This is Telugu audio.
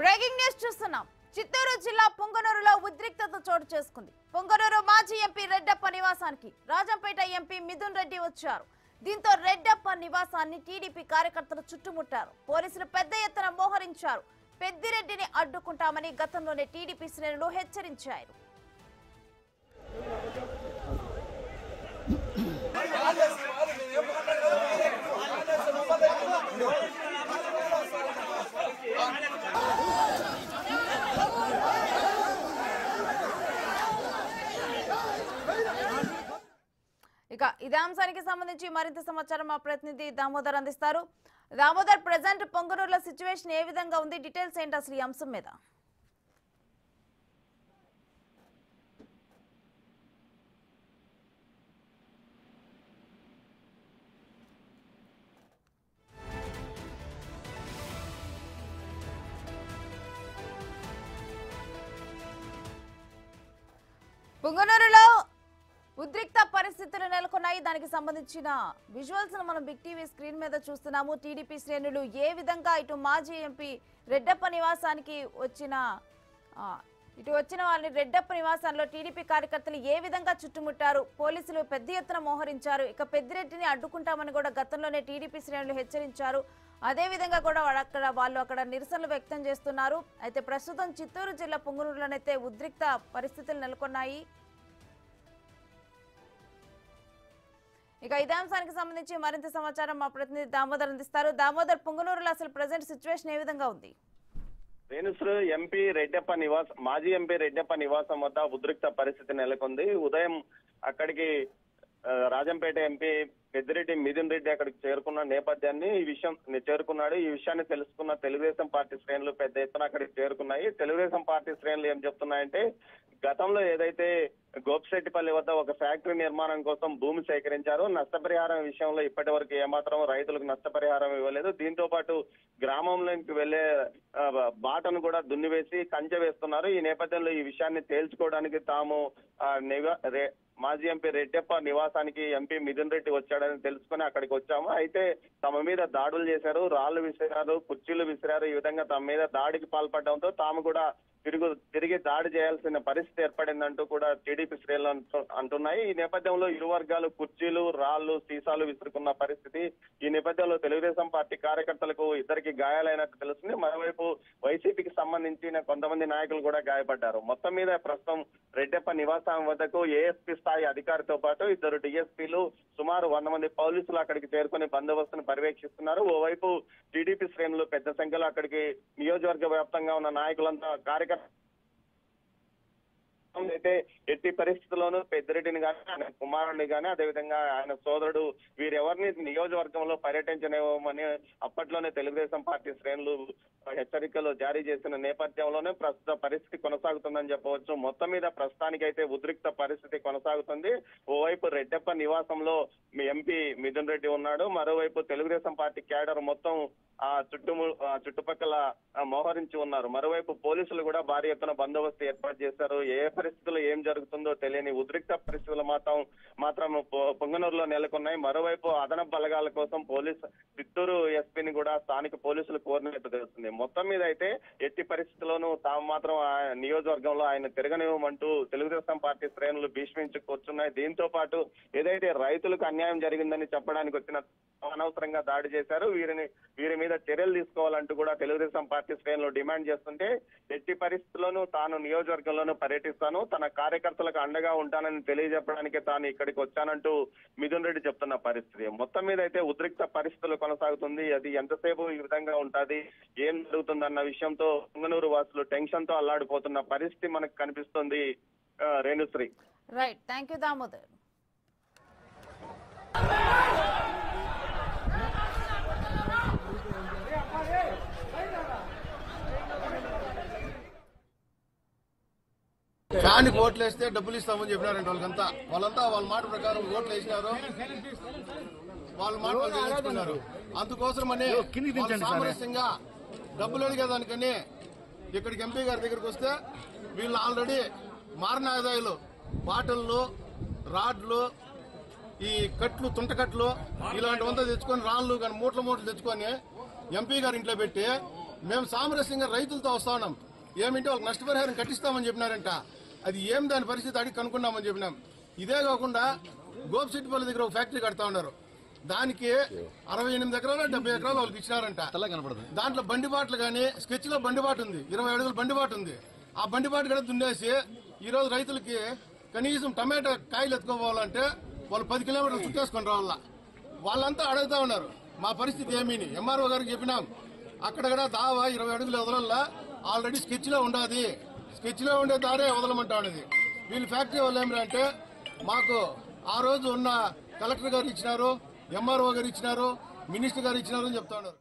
బ్రేకింగ్ న్యూస్ చూస్తున్నాం. చిత్తూరు జిల్లా పొంగనూరులో ఉద్రిక్తత చోటు చేసుకుంది. పొంగనూరు మాజీ ఎంపీ రెడ్డప్ప నివాసానికి రాజంపేట ఎంపీ మిథున్ రెడ్డి వచ్చారు. దీంతో రెడ్డప్ప నివాసాన్ని టీడీపీ కార్యకర్తలు చుట్టుముట్టారు. పోలీసులు పెద్ద ఎత్తున మోహరించారు. పెద్దిరెడ్డిని అడ్డుకుంటామని గతంలోనే టీడీపీ శ్రేణులు హెచ్చరించారు. ఇక ఇదే అంశానికి సంబంధించి మరింత సమాచారం మా ప్రతినిధి దామోదర్ అందిస్తారు. దామోదర్, ప్రెజెంట్ పొంగనూరులో సిచ్యువేషన్ ఏ విధంగా ఉంది? డీటెయిల్స్ ఏంటి అసలు ఈ అంశం మీద? పొంగనూరులో ఉద్రిక్త పరిస్థితులు నెలకొన్నాయి. దానికి సంబంధించిన విజువల్స్ మనం బిగ్ టీవీ స్క్రీన్ మీద చూస్తున్నాము. టీడీపీ శ్రేణులు ఏ విధంగా ఇటు మాజీ ఎంపీ రెడ్డప్ప నివాసానికి వచ్చిన వారిని రెడ్డప్ప నివాసంలో టీడీపీ కార్యకర్తలు ఏ విధంగా చుట్టుముట్టారు. పోలీసులు పెద్ద ఎత్తున మోహరించారు. ఇక పెద్దిరెడ్డిని అడ్డుకుంటామని కూడా గతంలోనే టీడీపీ శ్రేణులు హెచ్చరించారు. అదేవిధంగా కూడా వాళ్ళు అక్కడ నిరసనలు వ్యక్తం చేస్తున్నారు. అయితే ప్రస్తుతం చిత్తూరు జిల్లా పొంగనూరులోనైతే ఉద్రిక్త పరిస్థితులు నెలకొన్నాయి. ఇక ఇదే అంశానికి సంబంధించి మరింత సమాచారం మా ప్రతినిధి దామోదర్ అందిస్తారు. దామోదర్, పొంగనూరులో అసలు ప్రెజెంట్ సిచ్యువేషన్ ఏ విధంగా ఉంది? రేణుశ్రీ మాజీ ఎంపీ రెడ్డప్ప నివాసం వద్ద ఉద్రిక్త పరిస్థితి నెలకొంది. ఉదయం అక్కడికి రాజంపేట ఎంపీ పెద్దిరెడ్డి మిథున్ రెడ్డి అక్కడికి చేరుకున్న నేపథ్యాన్ని ఈ విషయాన్ని తెలుసుకున్న తెలుగుదేశం పార్టీ శ్రేణులు పెద్ద ఎత్తున అక్కడికి చేరుకున్నాయి. తెలుగుదేశం పార్టీ శ్రేణులు ఏం చెప్తున్నాయంటే, గతంలో ఏదైతే గోపిశెట్టిపల్లి వద్ద ఒక ఫ్యాక్టరీ నిర్మాణం కోసం భూమి సేకరించారో నష్టపరిహారం విషయంలో ఇప్పటి వరకు ఏమాత్రం రైతులకు నష్టపరిహారం ఇవ్వలేదు. దీంతో పాటు గ్రామంలోకి వెళ్లే బాటను కూడా దున్నివేసి కంచె వేస్తున్నారు. ఈ నేపథ్యంలో ఈ విషయాన్ని తేల్చుకోవడానికి తాము మాజీ ఎంపీ రెడ్డప్ప నివాసానికి ఎంపీ మిథున్ రెడ్డి వచ్చాడని తెలుసుకుని అక్కడికి వచ్చాము. అయితే తమ మీద దాడులు చేశారు, రాళ్లు విసిరారు, కుర్చీలు విసిరారు. ఈ విధంగా తమ మీద దాడికి పాల్పడడంతో తాము కూడా తిరిగి దాడి చేయాల్సిన పరిస్థితి ఏర్పడిందంటూ కూడా టీడీపీ శ్రేణులు అంటున్నాయి. ఈ నేపథ్యంలో ఇరు వర్గాలు కుర్చీలు, రాళ్లు, సీసాలు విసురుకున్న పరిస్థితి. ఈ నేపథ్యంలో తెలుగుదేశం పార్టీ కార్యకర్తలకు ఇద్దరికి గాయాలైనట్టు తెలుస్తుంది. మరోవైపు వైసీపీకి సంబంధించిన కొంతమంది నాయకులు కూడా గాయపడ్డారు. మొత్తం మీద ప్రస్తుతం రెడ్డప్ప నివాసం వద్దకు ఏఎస్పీ స్థాయి అధికారితో పాటు ఇద్దరు డిఎస్పీలు, సుమారు 100 మంది పోలీసులు అక్కడికి చేరుకుని బందోబస్తును పర్యవేక్షిస్తున్నారు. ఓవైపు టీడీపీ శ్రేణులు పెద్ద సంఖ్యలో అక్కడికి నియోజకవర్గ వ్యాప్తంగా ఉన్న నాయకులంతా కార్యకర్తలు అయితే ఎట్టి పరిస్థితుల్లోనూ పెద్దిరెడ్డిని కానీ, ఆయన కుమారుడిని కానీ, అదేవిధంగా ఆయన సోదరుడు వీరెవరిని నియోజకవర్గంలో పర్యటించనివ్వమని అప్పట్లోనే తెలుగుదేశం పార్టీ శ్రేణులు హెచ్చరికలు జారీ చేసిన నేపథ్యంలోనే ప్రస్తుత పరిస్థితి కొనసాగుతుందని చెప్పవచ్చు. మొత్తం మీద ప్రస్తుతానికైతే ఉద్రిక్త పరిస్థితి కొనసాగుతుంది. ఓవైపు రెడ్డప్ప నివాసంలో ఎంపీ మిథున్ రెడ్డి ఉన్నాడు. మరోవైపు తెలుగుదేశం పార్టీ క్యాడర్ మొత్తం చుట్టుపక్కల మోహరించి ఉన్నారు. మరోవైపు పోలీసులు కూడా భారీ ఎత్తున బందోబస్తు ఏర్పాటు చేశారు. ఏ పరిస్థితుల్లో ఏం జరుగుతుందో తెలియని ఉద్రిక్త పరిస్థితులు మాత్రం పొంగనూరులో నెలకొన్నాయి. మరోవైపు అదనపు బలగాల కోసం చిత్తూరు ఎస్పీని కూడా స్థానిక పోలీసులు కోరినట్టు తెలుస్తుంది. మొత్తం మీద అయితే ఎట్టి పరిస్థితుల్లోనూ తాము మాత్రం నియోజకవర్గంలో ఆయన తిరగనివ్వమంటూ తెలుగుదేశం పార్టీ శ్రేణులు భీష్మించుకొచ్చున్నాయి. దీంతో పాటు ఏదైతే రైతులకు అన్యాయం జరిగిందని చెప్పడానికి వచ్చిన అనవసరంగా దాడి చేశారు, వీరి మీద చర్యలు తీసుకోవాలంటూ కూడా తెలుగుదేశం పార్టీ శ్రేణులు డిమాండ్ చేస్తుంటే, ఎట్టి పరిస్థితుల్లోనూ తాను నియోజకవర్గంలోనూ పర్యటిస్తాను, తన కార్యకర్తలకు అండగా ఉంటానని తెలియజెప్పడానికి తాను ఇక్కడికి వచ్చానంటూ మిథున్ రెడ్డి చెప్తున్న పరిస్థితి. మొత్తం మీద అయితే ఉద్రిక్త పరిస్థితులు కొనసాగుతుంది. అది ఎంతసేపు ఈ విధంగా ఉంటుంది, ఏం జరుగుతుందన్న విషయంతో పొంగనూరు వాసులు టెన్షన్ తో అల్లాడిపోతున్న పరిస్థితి మనకు కనిపిస్తుంది. Renushree. Right, thank you Damodar. ఫ్యాన్కి ఓట్లు వేస్తే డబ్బులు ఇస్తామని చెప్పినారంటే వాళ్ళంతా వాళ్ళ మాట ప్రకారం ఓట్లు వేసినారు, వాళ్ళ మాట తెలుసుకున్నారు. అందుకోసమని సామరస్యంగా డబ్బులు అడిగేదానికని ఇక్కడికి ఎంపీ గారి దగ్గరికి వస్తే వీళ్ళు ఆల్రెడీ మారిన ఆదాయాలు, బాటల్లో, రాడ్లు, ఈ కట్లు, తుంటకట్లు ఇలాంటివంతా తెచ్చుకొని, రాళ్ళు కానీ మూటలు తెచ్చుకొని ఎంపీ గారి ఇంట్లో పెట్టి మేము సామరస్యంగా రైతులతో వస్తా ఉన్నాం. ఏమింటే వాళ్ళకి నష్టపరిహారం కట్టిస్తామని చెప్పినారంట. అది ఏం దాని పరిస్థితి అడిగి కనుక్కున్నామని చెప్పినాం. ఇదే కాకుండా గోపిశెట్టిపల్లి దగ్గర ఒక ఫ్యాక్టరీ కడతా ఉన్నారు. దానికి 68 ఎకరాలు 70 ఎకరాలు వాళ్ళకి ఇచ్చినారంట. దాంట్లో బండిబాట్లు కానీ స్కెచ్ లో బండిబాటు ఉంది, 20 అడుగుల బండిబాటు ఉంది. ఆ బండిబాటు కూడా దున్నేసి ఈ రోజు రైతులకి కనీసం టమాటా కాయలు ఎత్తుకోవాలంటే వాళ్ళు 10 కిలోమీటర్లు చుట్టేసుకొని రావాల. వాళ్ళంతా అడుగుతా ఉన్నారు మా పరిస్థితి ఏమీని. ఎంఆర్ఓ గారికి చెప్పినాం, అక్కడ కూడా దావా 20 అడుగులు వదలల్లా, ఆల్రెడీ స్కెచ్ లో ఉండదు, స్కెచ్ లో ఉండే దారే వదలమంటా ఉన్నది. వీళ్ళు ఫ్యాక్టరీ వాళ్ళు ఏమిటంటే మాకు ఆ రోజు ఉన్న కలెక్టర్ గారు ఇచ్చినారు, ఎంఆర్ఓ గారు ఇచ్చినారు, మినిస్టర్ గారు ఇచ్చినారు అని చెప్తా ఉన్నారు.